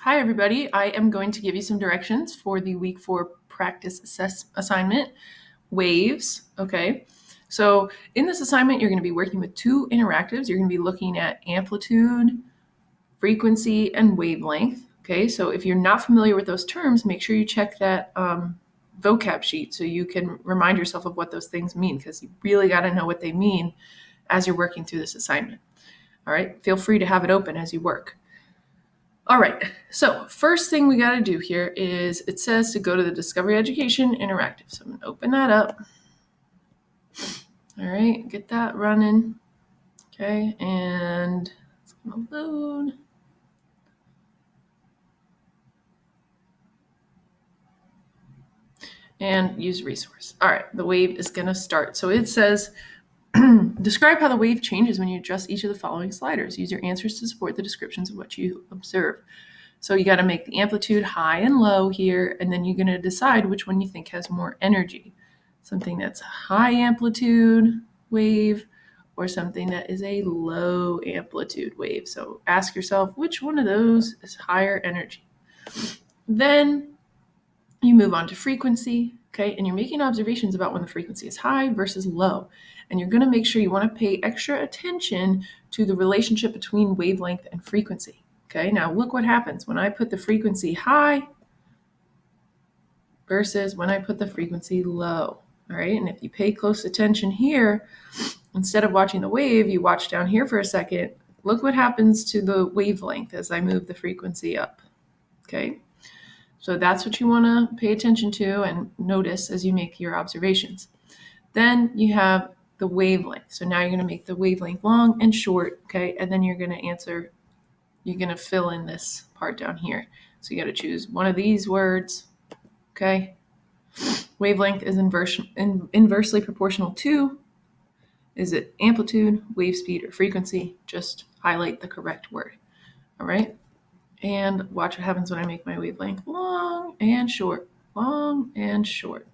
Hi, everybody. I am going to give you some directions for the week 4 practice assignment, waves. Okay. So in this assignment, you're going to be working with 2 interactives. You're going to be looking at amplitude, frequency, and wavelength. Okay. So if you're not familiar with those terms, make sure you check that vocab sheet so you can remind yourself of what those things mean, because you really got to know what they mean as you're working through this assignment. All right. Feel free to have it open as you work. All right, so first thing we got to do here is it says to go to the Discovery Education Interactive. So I'm going to open that up. All right, get that running. Okay, and it's going to load. And use resource. All right, the wave is going to start. So it says, describe how the wave changes when you adjust each of the following sliders. Use your answers to support the descriptions of what you observe. So you got to make the amplitude high and low here, and then you're going to decide which one you think has more energy. Something that's high amplitude wave or something that is a low amplitude wave. So ask yourself which one of those is higher energy. Then you move on to frequency, okay? And you're making observations about when the frequency is high versus low. And you're going to make sure you want to pay extra attention to the relationship between wavelength and frequency. Okay, now look what happens when I put the frequency high versus when I put the frequency low. All right, and if you pay close attention here, instead of watching the wave, you watch down here for a second. Look what happens to the wavelength as I move the frequency up. Okay, so that's what you want to pay attention to and notice as you make your observations. Then you have the wavelength. So now you're going to make the wavelength long and short, okay, and then you're going to answer. You're going to fill in this part down here. So you got to choose one of these words, okay? Wavelength is inversely proportional to, is it amplitude, wave speed, or frequency? Just highlight the correct word, all right? And watch what happens when I make my wavelength long and short, long and short.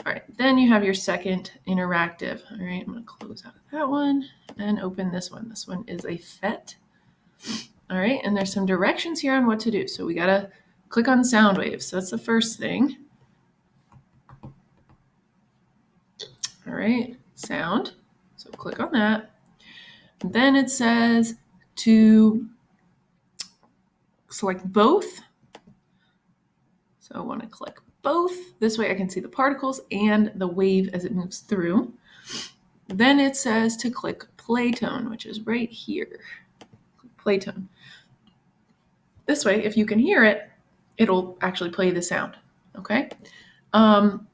All right, then you have your second interactive. All right, I'm going to close out of that one and open this one. This one is a FET. All right, and there's some directions here on what to do. So we got to click on sound waves. So that's the first thing. All right, sound. So click on that. And then it says to select both. So I want to click both. This way I can see the particles and the wave as it moves through. Then it says to click play tone, which is right here. Play tone. This way, if you can hear it, it'll actually play the sound, okay? And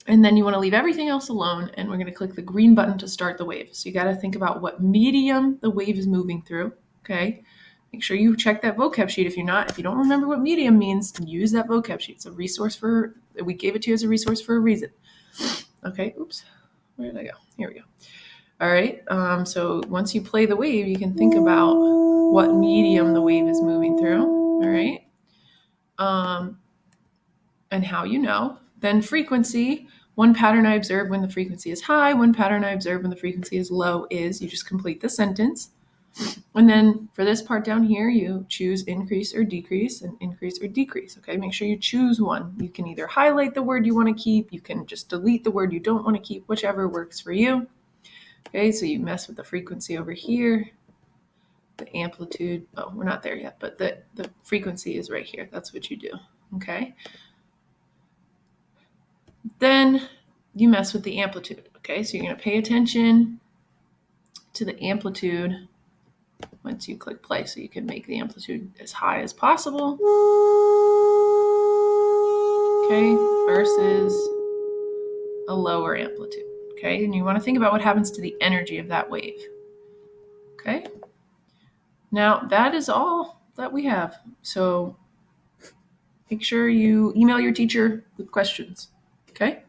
then you want to leave everything else alone, and we're going to click the green button to start the wave. So you got to think about what medium the wave is moving through, okay? Make sure you check that vocab sheet. If you don't remember what medium means, use that vocab sheet. It's a resource we gave it to you as a resource for a reason. Okay, oops, where did I go? Here we go. All right, so once you play the wave, you can think about what medium the wave is moving through, all right? And how you know. Then frequency, one pattern I observe when the frequency is high, one pattern I observe when the frequency is low is, you just complete the sentence. And then for this part down here, you choose increase or decrease and increase or decrease, okay? Make sure you choose one. You can either highlight the word you want to keep, you can just delete the word you don't want to keep, whichever works for you. Okay, so you mess with the frequency over here, the amplitude, oh, we're not there yet, but the frequency is right here. That's what you do, okay? Then you mess with the amplitude, okay? So you're going to pay attention to the amplitude once you click play, so you can make the amplitude as high as possible, okay, versus a lower amplitude, okay? And you want to think about what happens to the energy of that wave, okay? Now, that is all that we have. So make sure you email your teacher with questions, okay?